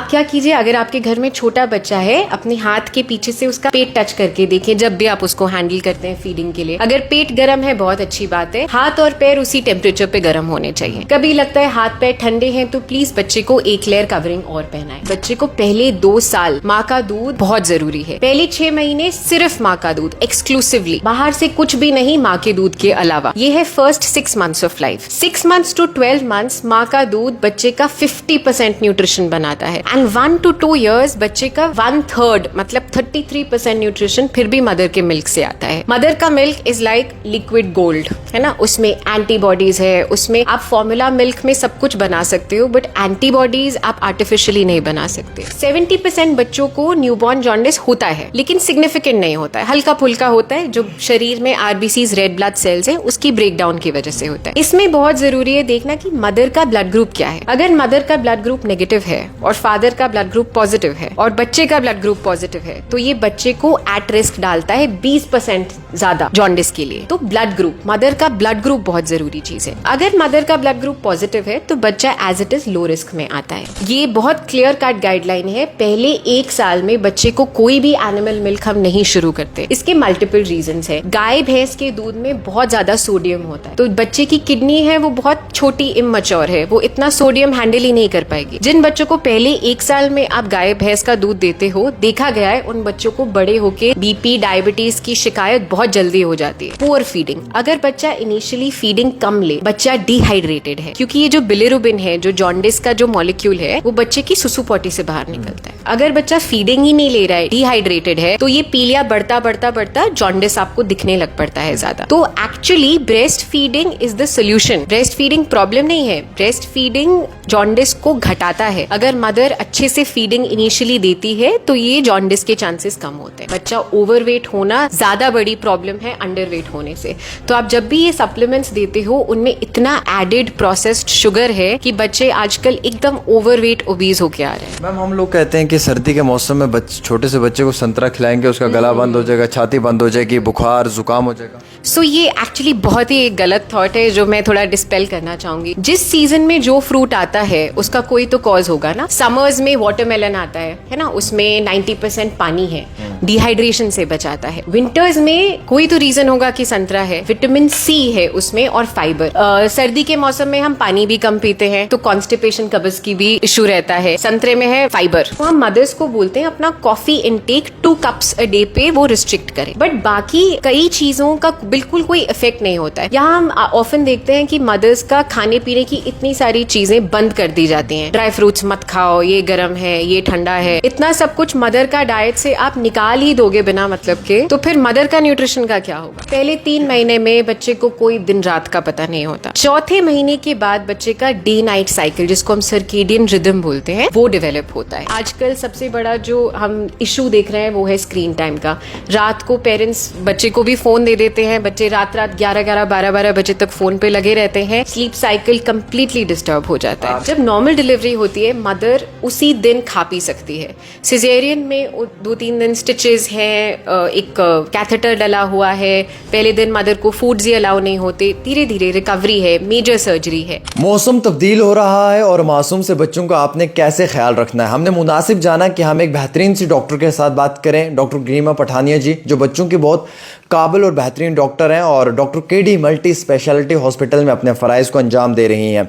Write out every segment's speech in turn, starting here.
आप क्या कीजिए, अगर आपके घर में छोटा बच्चा है, अपने हाथ के पीछे से उसका पेट टच करके देखें जब भी आप उसको हैंडल करते हैं फीडिंग के लिए। अगर पेट गर्म है बहुत अच्छी बात है, हाथ और पैर उसी टेम्परेचर पे गर्म होने चाहिए। कभी लगता है हाथ पैर ठंडे हैं तो प्लीज बच्चे को एक लेयर कवरिंग और पहनाएं। बच्चे को पहले 2 साल माँ का दूध बहुत जरूरी है। पहले 6 महीने सिर्फ माँ का दूध, एक्सक्लूसिवली, बाहर से कुछ भी नहीं माँ के दूध के अलावा। ये है first 6 months of life. 6 months to 12 months माँ का दूध बच्चे का 50% न्यूट्रिशन बनाता है एंड 1 to 2 years बच्चे का 1/3 मतलब 33% न्यूट्रिशन फिर भी मदर के मिल्क से आता है। मदर का milk is like liquid gold, है ना। उसमें एंटीबॉडीज है, उसमें आप फॉर्मूला मिल्क में सब कुछ बना सकते हो बट एंटीबॉडीज आप आर्टिफिशियली नहीं बना सकते। 70% बच्चों को न्यूबॉर्न जॉन्डिस होता है लेकिन सिग्निफिकेंट नहीं होता है, हल्का फुल्का होता है, जो शरीर में आरबीसीज रेड ब्लड सेल्स है उसकी ब्रेकडाउन की वजह से होता है। इसमें बहुत जरूरी है देखना कि मदर का ब्लड ग्रुप क्या है। अगर मदर का ब्लड ग्रुप नेगेटिव है और फादर का ब्लड ग्रुप पॉजिटिव है और बच्चे का ब्लड ग्रुप पॉजिटिव है तो ये बच्चे को एट रिस्क डालता है 20% ज्यादा जॉन्डिस के लिए। तो ब्लड ग्रुप, मदर का ब्लड ग्रुप बहुत जरूरी चीज है। अगर मदर का ब्लड ग्रुप पॉजिटिव है तो बच्चा as it is low risk में आता है। ये बहुत क्लियर कट गाइडलाइन है। पहले 1 साल में बच्चे को कोई भी एनिमल मिल्क हम नहीं शुरू करते। इसके मल्टीपल रीजंस है। गाय भैंस के दूध में बहुत ज्यादा सोडियम होता है तो बच्चे की किडनी है वो बहुत छोटी, इमैच्योर है, वो इतना सोडियम हैंडल ही नहीं कर पाएगी। जिन बच्चों को पहले 1 साल में आप गाय भैंस का दूध देते हो, देखा गया है उन बच्चों को बड़े होके बीपी, डायबिटीज की शिकायत बहुत जल्दी हो जाती है। पुअर फीडिंग, अगर बच्चा इनिशियली फीडिंग कम ले, बच्चा डिहाइड्रेटेड है, क्योंकि ये जो बिलिरुबिन है, जो जॉन्डिस का जो मॉलिक्यूल है, वो बच्चे की सुसु पॉटी से बाहर निकलता है। अगर बच्चा फीडिंग ही नहीं ले रहा है, डिहाइड्रेटेड है, तो ये पीलिया बढ़ता बढ़ता बढ़ता जॉन्डिस आपको दिखने लग पड़ता है ज्यादा। तो actually breast feeding is the solution. Breast feeding problem नहीं है, ब्रेस्ट फीडिंग जॉन्डिस को घटाता है। अगर मदर अच्छे से फीडिंग इनिशियली देती है तो ये जॉन्डिस के चांसेस कम होते हैं। बच्चा ओवरवेट होना ज्यादा बड़ी प्रॉब्लम है अंडरवेट होने से। तो आप जब भी ये सप्लीमेंट्स देते हो उनमें इतना एडेड प्रोसेस्ड शुगर है कि बच्चे आजकल एकदम ओवरवेट ओबीज होके आ रहे हैं। मैम, हम लोग कहते हैं कि सर्दी के मौसम में छोटे से बच्चे को संतरा खिलाएंगे उसका गला बंद हो जाएगा, छाती बंद हो जाएगी, बुखार जुकाम हो जाएगा। सो ये एक्चुअली बहुत ही एक गलत थॉट है जो मैं थोड़ा डिस्पेल करना चाहूंगी। जिस सीजन में जो फ्रूट आता है उसका कोई तो कॉज होगा ना। समर्स में वाटरमेलन आता है ना, उसमें 90% पानी है, डिहाइड्रेशन से बचाता है। विंटर्स में कोई तो रीजन होगा कि संतरा है, विटामिन सी है उसमें और फाइबर। सर्दी के मौसम में हम पानी भी कम पीते हैं तो कॉन्स्टिपेशन, कब्ज की भी इशू रहता है। संतरे में है फाइबर। तो हम मदर्स को बोलते हैं अपना coffee intake 2 cups a day पे वो रिस्ट्रिक्ट करें, बट बाकी कई चीजों का बिल्कुल कोई इफेक्ट नहीं होता है। यहाँ हम ऑफन देखते हैं कि मदर्स का खाने पीने की इतनी सारी चीजें बंद कर दी जाती हैं। ड्राई फ्रूट्स मत खाओ, ये गर्म है, ये ठंडा है, इतना सब कुछ मदर का डाइट से आप निकाल ही दोगे बिना मतलब के, तो फिर मदर का न्यूट्रिशन का क्या होगा। पहले 3 महीने में बच्चे को कोई दिन रात का पता नहीं होता। चौथे महीने के बाद बच्चे का डे नाइट साइकिल, जिसको हम सर्केडियन रिदम बोलते हैं, वो डेवलप होता है। आजकल सबसे बड़ा जो हम इशू देख रहे हैं वो है स्क्रीन टाइम का। रात को पेरेंट्स बच्चे को भी फोन दे देते हैं, बच्चे रात 11, 12 बजे तक फोन पे लगे रहते हैं। स्लीप साइकिल कंप्लीटली डिस्टर्ब हो जाता है। जब नॉर्मल डिलीवरी होती है मदर उसी दिन खा पी सकती है। सिजेरियन में 2-3 दिन स्टिचेस हैं, एक कैथेटर डला हुआ है, पहले दिन मदर को फूड्स ही अलाउ नहीं होते, धीरे धीरे रिकवरी है, मेजर सर्जरी है। मौसम तब्दील हो रहा है और मासूम से बच्चों का आपने कैसे ख्याल रखना है, हमने मुनासिब जाना कि हम एक बेहतरीन सी डॉक्टर के साथ बात करें, डॉक्टर गरिमा पठानिया जी, जो बच्चों की बहुत काबिल और बेहतरीन डॉक्टर हैं और doctor KD multi speciality hospital में अपने फ़राइज़ को अंजाम दे रही हैं।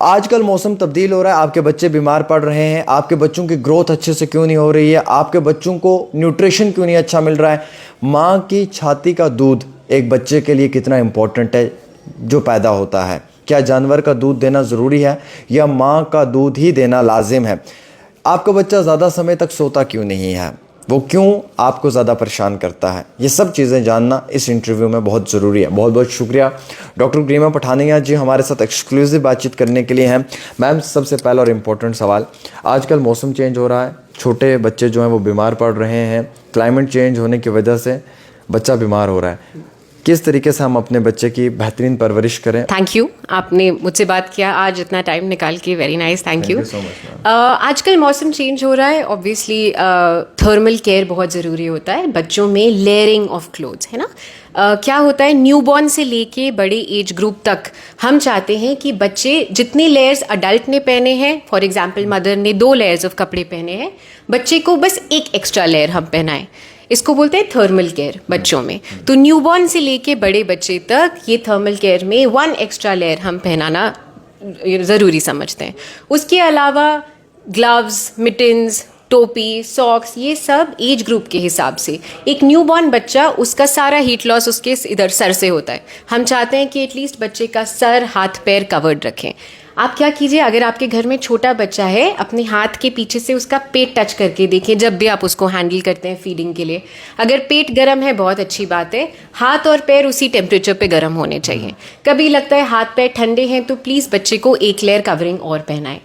आजकल मौसम तब्दील हो रहा है, आपके बच्चे बीमार पड़ रहे हैं, आपके बच्चों की ग्रोथ अच्छे से क्यों नहीं हो रही है, आपके बच्चों को न्यूट्रिशन क्यों नहीं अच्छा मिल रहा है। माँ की छाती का दूध एक बच्चे के लिए कितना इम्पोर्टेंट है जो पैदा होता है। क्या जानवर का दूध देना ज़रूरी है या माँ का दूध ही देना लाजिम है। आपका बच्चा ज़्यादा समय तक सोता क्यों नहीं है, वो क्यों आपको ज़्यादा परेशान करता है, ये सब चीज़ें जानना इस इंटरव्यू में बहुत ज़रूरी है। बहुत बहुत शुक्रिया डॉक्टर गरिमा पठानिया जी हमारे साथ एक्सक्लूसिव बातचीत करने के लिए हैं। मैम, सबसे पहला और इम्पोर्टेंट सवाल, आजकल मौसम चेंज हो रहा है, छोटे बच्चे जो हैं वो बीमार पड़ रहे हैं, क्लाइमेट चेंज होने की वजह से बच्चा बीमार हो रहा है। किस तरीके से हम अपने बच्चे की बेहतरीन परवरिश करें। थैंक यू, आपने मुझसे बात किया आज इतना टाइम निकाल के, very nice, thank you. so much, आजकल मौसम चेंज हो रहा है, ऑब्वियसली थर्मल केयर बहुत ज़रूरी होता है बच्चों में, लेयरिंग ऑफ क्लोथ्स, है ना। क्या होता है, न्यूबॉर्न से लेके बड़े एज ग्रुप तक हम चाहते हैं कि बच्चे जितने लेयर्स अडल्ट ने पहने हैं, फॉर एग्जांपल मदर ने 2 लेयर्स ऑफ कपड़े पहने हैं, बच्चे को बस एक एक्स्ट्रा लेयर हम पहनाएं। इसको बोलते हैं थर्मल केयर बच्चों में। तो न्यूबॉर्न से लेके बड़े बच्चे तक ये थर्मल केयर में 1 एक्स्ट्रा लेयर हम पहनाना ज़रूरी समझते हैं। उसके अलावा ग्लव्स, मिटन्स, टोपी, सॉक्स, ये सब एज ग्रुप के हिसाब से। एक न्यूबॉर्न बच्चा, उसका सारा हीट लॉस उसके इधर सर से होता है। हम चाहते हैं कि एटलीस्ट बच्चे का सर, हाथ, पैर कवर्ड रखें। आप क्या कीजिए, अगर आपके घर में छोटा बच्चा है, अपने हाथ के पीछे से उसका पेट टच करके देखें जब भी आप उसको हैंडल करते हैं फीडिंग के लिए। अगर पेट गर्म है बहुत अच्छी बात है, हाथ और पैर उसी टेम्परेचर पे गर्म होने चाहिए। कभी लगता है हाथ पैर ठंडे हैं तो प्लीज़ बच्चे को एक लेयर कवरिंग और पहनाएं।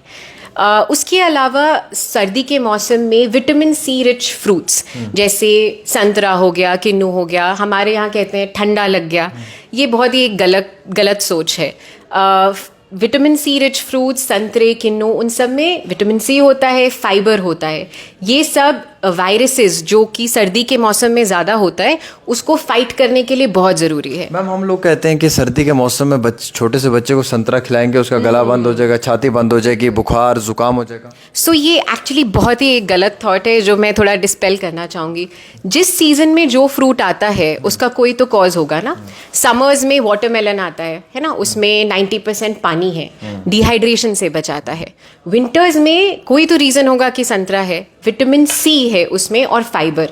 उसके अलावा सर्दी के मौसम में विटामिन सी रिच फ्रूट्स जैसे संतरा हो गया, किन्नू हो गया, हमारे यहाँ कहते हैं ठंडा लग गया, ये बहुत ही एक गलत सोच है। विटामिन सी रिच फ्रूट्स, संतरे, किन्नू, उन सब में विटामिन सी होता है, फाइबर होता है। ये सब वायरसेस जो कि सर्दी के मौसम में ज़्यादा होता है, उसको फाइट करने के लिए बहुत ज़रूरी है। मैम, हम लोग कहते हैं कि सर्दी के मौसम में छोटे से बच्चे को संतरा खिलाएंगे, उसका गला बंद हो जाएगा, छाती बंद हो जाएगी, बुखार जुकाम हो जाएगा। सो ये एक्चुअली बहुत ही एक गलत थॉट है जो मैं थोड़ा डिस्पेल करना चाहूँगी। जिस सीज़न में जो फ्रूट आता है उसका कोई तो कॉज होगा ना। समर्स में वाटरमेलन आता है ना, उसमें 90% पानी है, डिहाइड्रेशन से बचाता है। विंटर्स में कोई तो रीज़न होगा कि संतरा है, विटामिन सी है उसमें और फाइबर।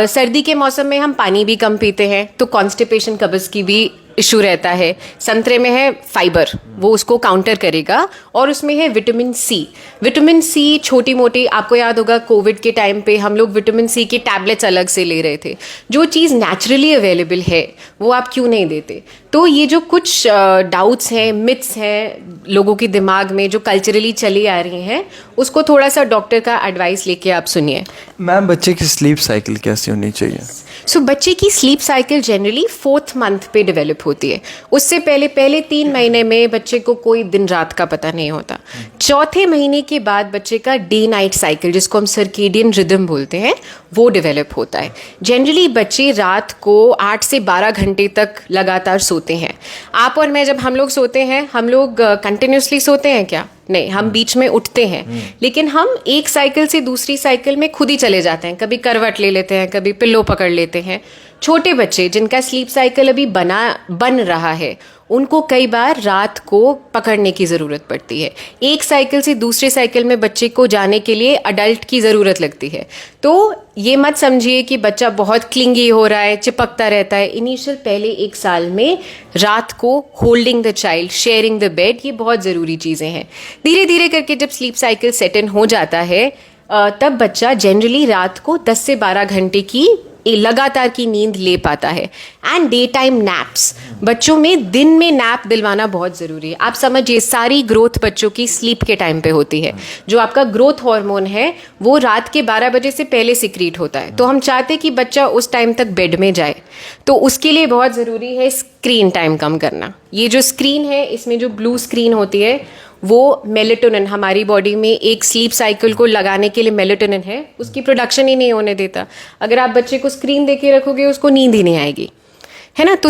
सर्दी के मौसम में हम पानी भी कम पीते हैं तो कॉन्स्टिपेशन, कब्ज़ की भी इशू रहता है। संतरे में है फाइबर, वो उसको काउंटर करेगा, और उसमें है विटामिन सी। विटामिन सी छोटी मोटी, आपको याद होगा कोविड के टाइम पे हम लोग विटामिन सी के टैबलेट्स अलग से ले रहे थे। जो चीज़ नेचुरली अवेलेबल है वो आप क्यों नहीं देते? तो ये जो कुछ डाउट्स हैं, मिथ्स हैं लोगों के दिमाग में जो कल्चरली चली आ रही हैं, उसको थोड़ा सा डॉक्टर का एडवाइस लेके आप सुनिए। मैम, बच्चे की स्लीप साइकिल कैसी होनी चाहिए? सो बच्चे की sleep cycle generally 4th month पे डेवलप होती है। उससे पहले 3 महीने में बच्चे को कोई दिन रात का पता नहीं होता। 4थे महीने के बाद बच्चे का डे नाइट साइकिल, जिसको हम सर्केडियन रिदम बोलते हैं, वो डेवलप होता है। जनरली बच्चे रात को 8 से 12 घंटे तक लगातार सोते हैं। आप और मैं, जब हम लोग सोते हैं, हम लोग कंटिन्यूसली सोते हैं क्या? नहीं, हम बीच में उठते हैं, लेकिन हम एक साइकिल से दूसरी साइकिल में खुद ही चले जाते हैं। कभी करवट ले लेते हैं, कभी पिल्लो पकड़ लेते हैं। छोटे बच्चे जिनका स्लीप साइकिल अभी बन रहा है, उनको कई बार रात को पकड़ने की ज़रूरत पड़ती है। एक साइकिल से दूसरे साइकिल में बच्चे को जाने के लिए अडल्ट की ज़रूरत लगती है। तो ये मत समझिए कि बच्चा बहुत क्लिंगी हो रहा है, चिपकता रहता है। इनिशियल पहले 1 साल में रात को holding the child, sharing the bed, ये बहुत ज़रूरी चीज़ें हैं। धीरे धीरे करके जब स्लीप साइकिल सेट इन हो जाता है, तब बच्चा जनरली रात को 10 से 12 घंटे की लगातार की नींद ले पाता है। एंड डे टाइम नैप्स, बच्चों में दिन में नैप दिलवाना बहुत ज़रूरी है। आप समझिए, सारी ग्रोथ बच्चों की स्लीप के टाइम पे होती है। जो आपका ग्रोथ हार्मोन है वो रात के 12 बजे से पहले सिक्रीट होता है। तो हम चाहते हैं कि बच्चा उस टाइम तक बेड में जाए, तो उसके लिए बहुत ज़रूरी है स्क्रीन टाइम कम करना। ये जो स्क्रीन है, इसमें जो ब्लू स्क्रीन होती है, वो मेलेटोनिन, हमारी बॉडी में एक स्लीप साइकिल को लगाने के लिए मेलेटोनिन है, उसकी प्रोडक्शन ही नहीं होने देता। अगर आप बच्चे को स्क्रीन देके रखोगे, उसको नींद ही नहीं आएगी, है ना। तो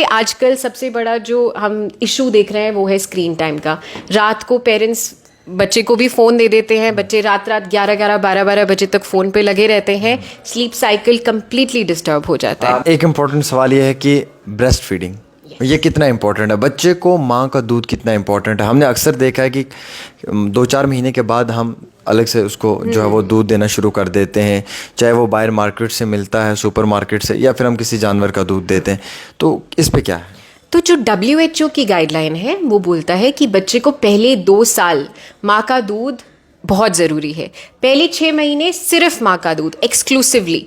आजकल सबसे बड़ा जो हम इशू देख रहे हैं वो है स्क्रीन टाइम का। रात को पेरेंट्स बच्चे को भी फ़ोन दे देते हैं, बच्चे रात 11-11, 12-12 बजे तक फ़ोन पे लगे रहते हैं, स्लीप साइकिल कम्प्लीटली डिस्टर्ब हो जाता है। एक इम्पॉर्टेंट सवाल ये है कि ब्रेस्ट फीडिंग, ये कितना इम्पोर्टेंट है? बच्चे को माँ का दूध कितना इम्पोर्टेंट है? हमने अक्सर देखा है कि 2-4 महीने के बाद हम अलग से उसको जो है वो दूध देना शुरू कर देते हैं, चाहे वो बाहर मार्केट से मिलता है, सुपर मार्केट से, या फिर हम किसी जानवर का दूध देते हैं। तो इस पे क्या है? तो जो WHO की गाइडलाइन है वो बोलता है कि बच्चे को पहले 2 साल माँ का दूध बहुत ज़रूरी है। पहले 6 महीने सिर्फ माँ का दूध, एक्सक्लूसिवली,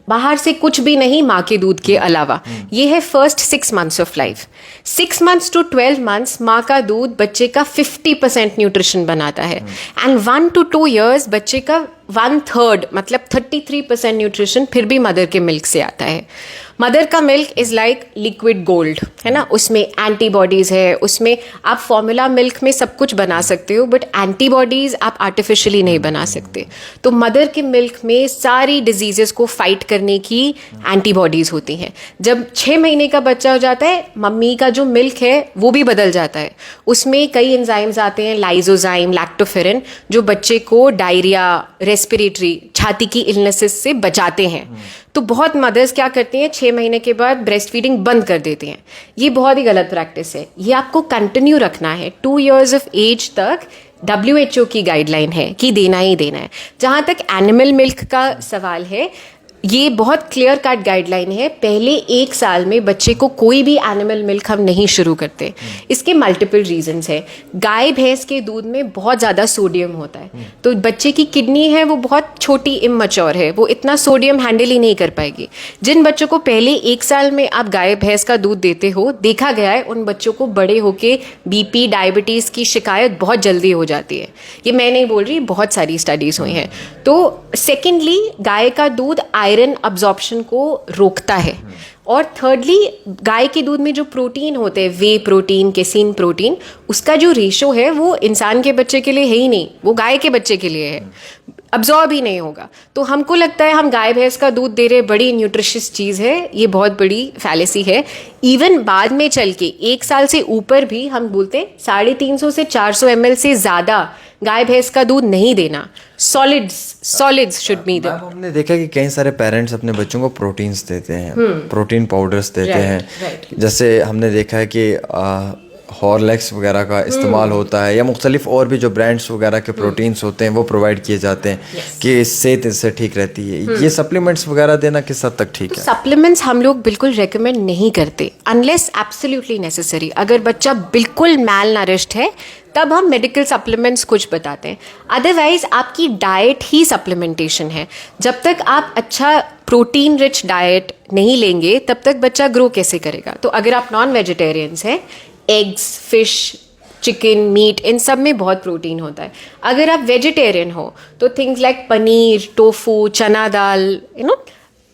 बाहर से कुछ भी नहीं माँ के दूध के अलावा। ये है first 6 months of life. 6 months to 12 months माँ का दूध बच्चे का 50% न्यूट्रिशन बनाता है। एंड 1 to 2 years बच्चे का 1/3 मतलब 33% न्यूट्रिशन फिर भी मदर के मिल्क से आता है। मदर का milk is like liquid gold, है ना, उसमें एंटीबॉडीज है, उसमें आप फॉर्मूला मिल्क में सब कुछ बना सकते हो, बट एंटीबॉडीज आप आर्टिफिशियली नहीं बना सकते। तो मदर के मिल्क में सारी डिजीजेस को फाइट करने की एंटीबॉडीज होती हैं। जब 6 महीने का बच्चा हो जाता है, मम्मी का जो मिल्क है वो भी बदल जाता है, उसमें कई एंजाइम्स आते हैं, लाइजोजाइम, लैक्टोफेरिन, जो बच्चे को डायरिया, रेस्पिरेटरी, छाती की इलनेसेस से बचाते हैं। तो बहुत मदर्स क्या करती हैं, 6 महीने के बाद ब्रेस्ट फीडिंग बंद कर देती हैं। ये बहुत ही गलत प्रैक्टिस है, ये आपको कंटिन्यू रखना है। 2 years ऑफ एज तक WHO की गाइडलाइन है कि देना ही देना है। जहाँ तक एनिमल मिल्क का सवाल है, ये बहुत क्लियर कट गाइडलाइन है, पहले 1 साल में बच्चे को कोई भी एनिमल मिल्क हम नहीं शुरू करते। इसके मल्टीपल रीजंस है। गाय भैंस के दूध में बहुत ज़्यादा सोडियम होता है, तो बच्चे की किडनी है वो बहुत छोटी, इमैच्योर है, वो इतना सोडियम हैंडल ही नहीं कर पाएगी। जिन बच्चों को पहले 1 साल में आप गाय भैंस का दूध देते हो, देखा गया है उन बच्चों को बड़े होके BP, डायबिटीज़ की शिकायत बहुत जल्दी हो जाती है। ये मैं नहीं बोल रही, बहुत सारी स्टडीज़ हुई हैं। तो सेकेंडली, गाय का दूध आयरन अब्जॉर्प्शन को रोकता है, और थर्डली, गाय के दूध में जो प्रोटीन होते हैं, वे प्रोटीन, केसिन प्रोटीन, उसका जो रेशो है वो इंसान के बच्चे के लिए है ही नहीं, वो गाय के बच्चे के लिए है, अब्जॉर्ब ही नहीं होगा। तो हमको लगता है हम गाय भैंस का दूध दे रहे, बड़ी न्यूट्रिशियस चीज़ है, ये बहुत बड़ी फैलेसी है। इवन बाद में चल के 1 साल से ऊपर भी हम बोलते हैं 350 से 400 ml से ज़्यादा गाय भैंस का दूध नहीं देना। Solids should be there. हमने देखा कि कई सारे पेरेंट्स अपने बच्चों को प्रोटीन्स देते हैं, प्रोटीन पाउडर्स देते हैं। जैसे हमने देखा है कि हॉर्लिक्स वगैरह का इस्तेमाल होता है, या मुख्तलिफ और भी जो ब्रांड्स वगैरह के प्रोटीन्स होते हैं वो प्रोवाइड किए जाते हैं कि सेहत इससे ठीक रहती है। ये सप्लीमेंट्स वगैरह देना किस हद तक ठीक है? सप्लीमेंट्स हम लोग बिल्कुल रेकमेंड नहीं करते अनलेस एब्सोल्युटली नेसेसरी। अगर बच्चा बिल्कुल मैल नरिश्ड है तब हम मेडिकल सप्लीमेंट्स कुछ बताते हैं, अदरवाइज आपकी डाइट ही सप्लीमेंटेशन है। जब तक आप अच्छा प्रोटीन रिच डाइट नहीं लेंगे तब तक बच्चा ग्रो कैसे करेगा? तो अगर आप नॉन वेजिटेरियंस हैं, एग्स, फिश, चिकन, मीट, इन सब में बहुत प्रोटीन होता है। अगर आप वेजिटेरियन हो तो थिंग्स लाइक पनीर, टोफू, चना दाल,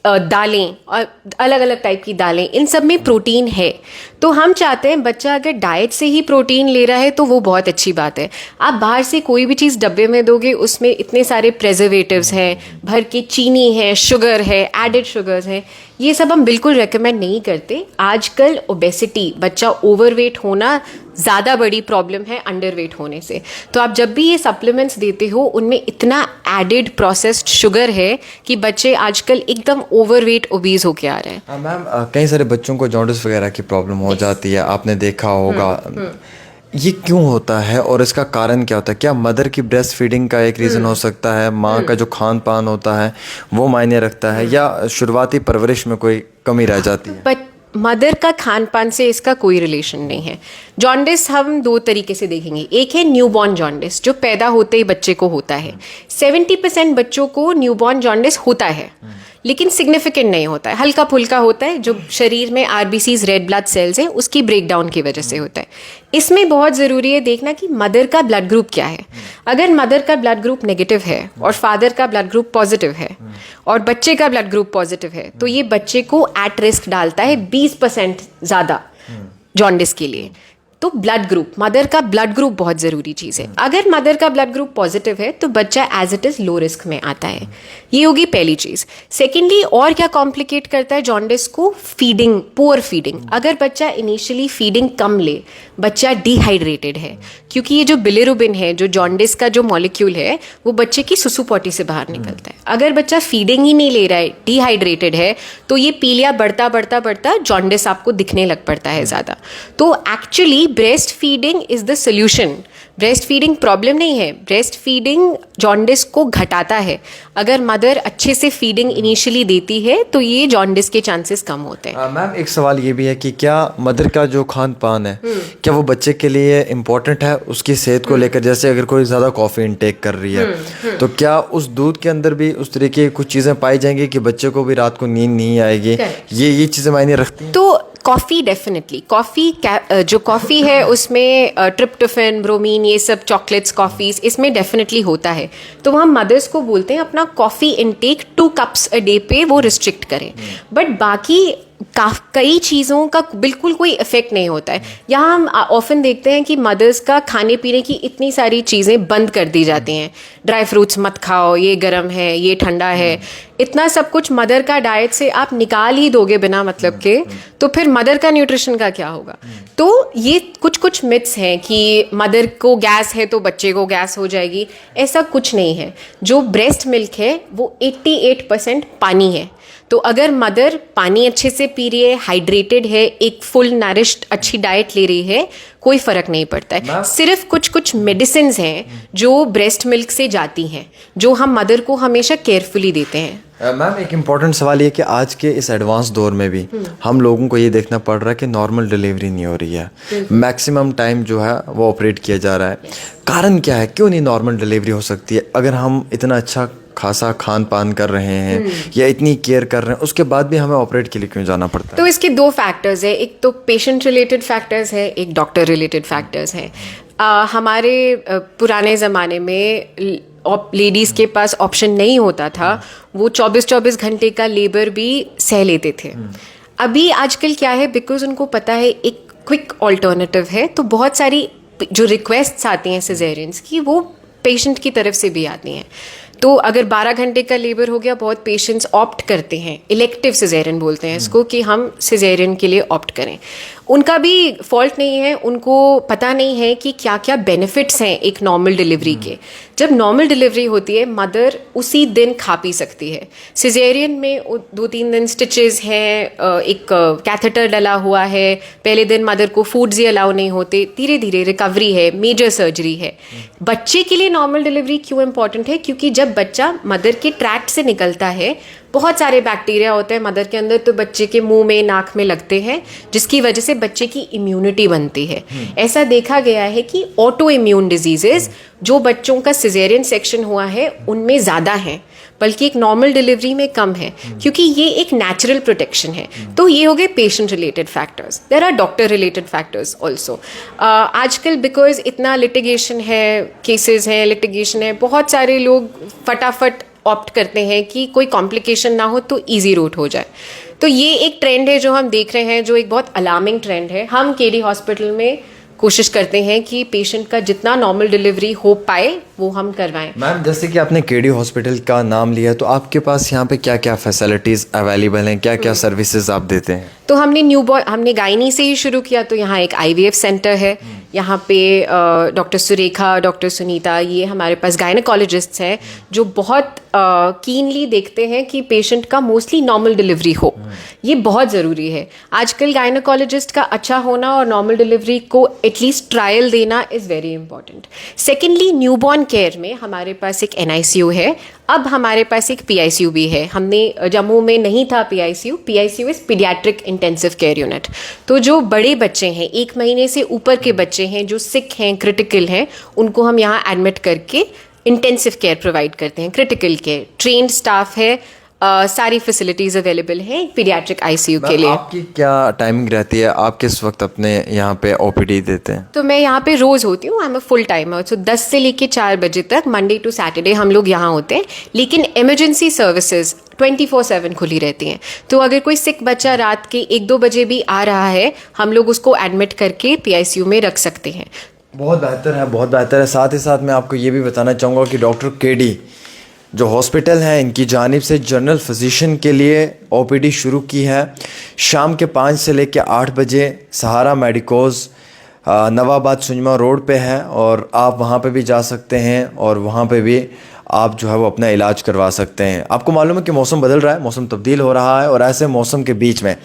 दालें और अलग अलग टाइप की दालें, इन सब में प्रोटीन है। तो हम चाहते हैं बच्चा अगर डाइट से ही प्रोटीन ले रहा है तो वो बहुत अच्छी बात है। आप बाहर से कोई भी चीज़ डब्बे में दोगे, उसमें इतने सारे प्रेजर्वेटिव्स हैं, भर के चीनी है, शुगर है, एडेड शुगर्स हैं, ये सब हम बिल्कुल रेकमेंड नहीं करते। आजकल ओबेसिटी, बच्चा ओवरवेट होना ज़्यादा बड़ी प्रॉब्लम है अंडरवेट होने से। तो आप जब भी ये सप्लीमेंट्स देते हो उनमें इतना एडेड प्रोसेस्ड शुगर है कि बच्चे आजकल एकदम ओवरवेट ओबीज होके आ रहे हैं। मैम, कई सारे बच्चों को जॉन्डिस वगैरह की प्रॉब्लम हो जाती है, आपने देखा होगा। ये क्यों होता है और इसका कारण क्या होता है? क्या मदर की ब्रेस्ट फीडिंग का एक रीज़न हो सकता है, माँ का जो खान पान होता है वो मायने रखता है, या शुरुआती परवरिश में कोई कमी रह जाती है? बट मदर का खान पान से इसका कोई रिलेशन नहीं है। जॉन्डिस हम 2 तरीके से देखेंगे। एक है न्यूबॉर्न जॉन्डिस, जो पैदा होते ही बच्चे को होता है। 70% बच्चों को न्यूबॉर्न जॉन्डिस होता है, लेकिन सिग्निफिकेंट नहीं होता है, हल्का फुल्का होता है, जो शरीर में RBCs, रेड ब्लड सेल्स हैं, उसकी ब्रेकडाउन की वजह से होता है। इसमें बहुत ज़रूरी है देखना कि मदर का ब्लड ग्रुप क्या है। अगर मदर का ब्लड ग्रुप नेगेटिव है और फादर का ब्लड ग्रुप पॉजिटिव है और बच्चे का ब्लड ग्रुप पॉजिटिव है, तो ये बच्चे को एट रिस्क डालता है 20% ज़्यादा जॉन्डिस के लिए। तो ब्लड ग्रुप, मदर का ब्लड ग्रुप बहुत ज़रूरी चीज़ है। अगर मदर का ब्लड ग्रुप पॉजिटिव है तो बच्चा as it is low risk में आता है। ये होगी पहली चीज़। सेकेंडली, और क्या कॉम्प्लिकेट करता है जॉन्डिस को? Feeding, poor feeding. अगर बच्चा इनिशियली फीडिंग कम ले, बच्चा डिहाइड्रेटेड है, क्योंकि ये जो बिलिरुबिन है, जो जॉन्डिस का जो मॉलिक्यूल है, वो बच्चे की सुसु पॉटी से बाहर निकलता है। अगर बच्चा फीडिंग ही नहीं ले रहा है, डिहाइड्रेटेड है, तो ये पीलिया बढ़ता बढ़ता बढ़ता जॉन्डिस आपको दिखने लग पड़ता है ज़्यादा। तो actually breast feeding is the solution. Breast feeding problem नहीं है, ब्रेस्ट फीडिंग जॉन्डिस को घटाता है। अगर मदर अच्छे से फीडिंग इनिशियली देती है तो ये जॉन्डिस के चांसेस कम होते हैं। मैम, एक सवाल ये भी है कि क्या मदर का जो खान पान है, क्या वो बच्चे के लिए इम्पोर्टेंट है उसकी सेहत को लेकर? जैसे अगर कोई ज़्यादा कॉफ़ी इनटेक कर रही है तो क्या उस दूध के अंदर भी उस तरीके की कुछ चीज़ें पाई जाएंगी कि बच्चे को भी रात को नींद नहीं आएगी? ये चीज़ें मायने रखती हैं? तो कॉफ़ी डेफिनेटली, जो कॉफ़ी है उसमें ट्रिप्टोफैन, ब्रोमीन, ये सब चॉकलेट्स, कॉफ़ीज़, इसमें डेफिनेटली होता है। तो हम मदर्स को बोलते हैं अपना coffee intake 2 cups a day पे वो रिस्ट्रिक्ट करें। बट बाकी कई चीज़ों का बिल्कुल कोई इफेक्ट नहीं होता है। यहाँ हम ऑफन देखते हैं कि मदर्स का खाने पीने की इतनी सारी चीज़ें बंद कर दी जाती हैं। ड्राई फ्रूट्स मत खाओ, ये गर्म है, ये ठंडा है, इतना सब कुछ मदर का डाइट से आप निकाल ही दोगे बिना मतलब के, तो फिर मदर का न्यूट्रिशन का क्या होगा। तो ये कुछ कुछ मिथ्स हैं कि मदर को गैस है तो बच्चे को गैस हो जाएगी, ऐसा कुछ नहीं है। जो ब्रेस्ट मिल्क है वो 88% पानी है। तो अगर मदर पानी अच्छे से पी रही है, हाइड्रेटेड है, एक फुल नरिश्ड अच्छी डाइट ले रही है, कोई फर्क नहीं पड़ता है। सिर्फ कुछ कुछ मेडिसिन हैं जो ब्रेस्ट मिल्क से जाती हैं, जो हम मदर को हमेशा केयरफुली देते हैं। मैम एक इम्पॉर्टेंट सवाल ये कि आज के इस एडवांस दौर में भी हम लोगों को ये देखना पड़ रहा है कि नॉर्मल डिलीवरी नहीं हो रही है, मैक्सिमम टाइम जो है वो ऑपरेट किया जा रहा है। कारण क्या है, क्यों नहीं नॉर्मल डिलीवरी हो सकती है? अगर हम इतना अच्छा खासा खान पान कर रहे हैं या इतनी केयर कर रहे हैं, उसके बाद भी हमें ऑपरेट के लिए क्यों जाना पड़ता है? तो इसके दो फैक्टर्स है, एक तो पेशेंट रिलेटेड फैक्टर्स है, एक डॉक्टर रिलेटेड फैक्टर्स हैं। हमारे पुराने ज़माने में लेडीज़ के पास ऑप्शन नहीं होता था, वो 24-24 घंटे का लेबर भी सह लेते थे। अभी आजकल क्या है, बिकॉज उनको पता है एक क्विक ऑल्टरनेटिव है, तो बहुत सारी जो रिक्वेस्ट्स आती हैं सिजेरियंस की, वो पेशेंट की तरफ से भी आती हैं। तो अगर 12 घंटे का लेबर हो गया, बहुत पेशेंट्स ऑप्ट करते हैं, इलेक्टिव सिजेरियन बोलते हैं इसको, कि हम सिजेरियन के लिए ऑप्ट करें। उनका भी फॉल्ट नहीं है, उनको पता नहीं है कि क्या क्या बेनिफिट्स हैं एक नॉर्मल डिलीवरी के। जब नॉर्मल डिलीवरी होती है, मदर उसी दिन खा पी सकती है। सिजेरियन में 2-3 दिन स्टिचेस हैं, एक कैथेटर डला हुआ है, पहले दिन मदर को फूड्स ही अलाउ नहीं होते, धीरे धीरे रिकवरी है, मेजर सर्जरी है। बच्चे के लिए नॉर्मल डिलीवरी क्यों इंपॉर्टेंट है? क्योंकि जब बच्चा मदर के ट्रैक्ट से निकलता है, बहुत सारे बैक्टीरिया होते हैं मदर के अंदर, तो बच्चे के मुंह में, नाक में लगते हैं, जिसकी वजह से बच्चे की इम्यूनिटी बनती है। ऐसा देखा गया है कि ऑटो इम्यून डिजीजेस जो बच्चों का सिजेरियन सेक्शन हुआ है उनमें ज़्यादा हैं, बल्कि एक नॉर्मल डिलीवरी में कम है, क्योंकि ये एक नेचुरल प्रोटेक्शन है। तो ये हो गए patient related factors. There are doctor related factors also. आजकल बिकॉज इतना लिटिगेशन है, केसेस हैं, लिटिगेशन है, बहुत सारे लोग फटाफट ऑप्ट करते हैं कि कोई कॉम्प्लिकेशन ना हो तो इजी रूट हो जाए। तो ये एक ट्रेंड है जो हम देख रहे हैं, जो एक बहुत अलार्मिंग ट्रेंड है। हम केडी हॉस्पिटल में कोशिश करते हैं कि पेशेंट का जितना नॉर्मल डिलीवरी हो पाए वो हम करवाएं। मैम जैसे कि आपने केडी हॉस्पिटल का नाम लिया, तो आपके पास यहाँ पे क्या क्या फैसिलिटीज़ अवेलेबल हैं, क्या क्या सर्विसेज आप देते हैं? तो हमने गायनी से ही शुरू किया। तो यहाँ एक IVF सेंटर है, यहाँ पे डॉक्टर सुरेखा, डॉक्टर सुनीता, ये हमारे पास गायनेकोलॉजिस्ट्स हैं जो बहुत कीनली देखते हैं कि पेशेंट का मोस्टली नॉर्मल डिलीवरी हो। ये बहुत ज़रूरी है। आजकल गायनेकोलॉजिस्ट का अच्छा होना और नॉर्मल डिलीवरी को एटलीस्ट ट्रायल देना is very important. Secondly, newborn care में हमारे पास एक NICU है, अब हमारे पास एक PICU भी है। हमने जम्मू में नहीं था PICU is paediatric intensive care unit. तो जो बड़े बच्चे हैं, 1 महीने से ऊपर के बच्चे हैं जो सिक हैं, क्रिटिकल हैं, उनको हम यहाँ एडमिट करके इंटेंसिव केयर प्रोवाइड करते हैं, क्रिटिकल केयर। ट्रेन्ड स्टाफ है, सारी फैसिलिटीज़ अवेलेबल हैं पीडियाट्रिक ICU के लिए। आपकी क्या टाइमिंग रहती है, आप किस वक्त अपने यहाँ पे OPD देते हैं? तो मैं यहाँ पे रोज़ होती हूँ, I am a full timer. तो 10 से लेके 4 बजे तक मंडे टू सैटरडे हम लोग यहाँ होते हैं, लेकिन इमरजेंसी सर्विसेज 24/7 खुली रहती हैं। तो अगर कोई सिक बच्चा रात के 1-2 बजे भी आ रहा है, हम लोग उसको एडमिट करके PICU में रख सकते हैं। बहुत बेहतर है, बहुत बेहतर है। साथ ही साथ मैं आपको ये भी बताना चाहूँगा कि डॉक्टर केडी जो हॉस्पिटल है, इनकी जानिब से जनरल फिजिशियन के लिए OPD शुरू की है। शाम के 5 से लेकर 8 बजे सहारा मेडिकोज नवाबाद सुंजमा रोड पे है, और आप वहाँ पे भी जा सकते हैं और वहाँ पे भी आप जो है वो अपना इलाज करवा सकते हैं। आपको मालूम है कि मौसम बदल रहा है, मौसम तब्दील हो रहा है, और ऐसे मौसम के बीच में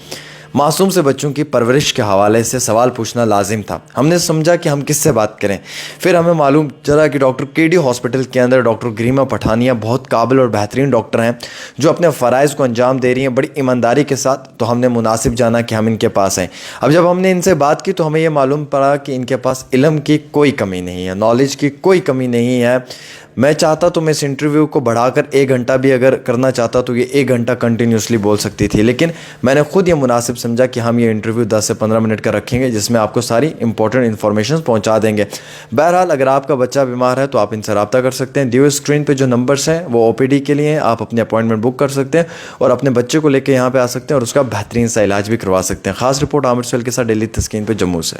मासूम से बच्चों की परवरिश के हवाले से सवाल पूछना लाजिम था। हमने समझा कि हम किससे बात करें। फिर हमें मालूम चला कि डॉक्टर केडी हॉस्पिटल के अंदर डॉक्टर ग्रीमा पठानिया बहुत काबिल और बेहतरीन डॉक्टर हैं जो अपने फ़राइज़ को अंजाम दे रही हैं बड़ी ईमानदारी के साथ। तो हमने मुनासिब जाना कि हम इनके पास हैं। अब जब हमने इनसे बात की तो हमें ये मालूम पड़ा कि इनके पास इल्म की कोई कमी नहीं है, नॉलेज की कोई कमी नहीं है, मैं चाहता तो मैं इस इंटरव्यू को बढ़ाकर 1 घंटा भी अगर करना चाहता तो ये 1 घंटा कंटिन्यूसली बोल सकती थी, लेकिन मैंने खुद ये मुनासिब समझा कि हम ये इंटरव्यू 10 से 15 मिनट का रखेंगे जिसमें आपको सारी इंपॉर्टेंट इन्फॉर्मेशन पहुंचा देंगे। बहरहाल अगर आपका बच्चा बीमार है तो आप इनसे रब्ता कर सकते हैं। दिए हुए स्क्रीन पे जो नंबर्स हैं वो OPD के लिए हैं, आप अपनी अपॉइंटमेंट बुक कर सकते हैं और अपने बच्चे को लेकर यहाँ पे आ सकते हैं और उसका बेहतरीन सा इलाज भी करवा सकते हैं। खास रिपोर्ट आमिर सुहेल के साथ, डेली तस्कीन पे, जम्मू से।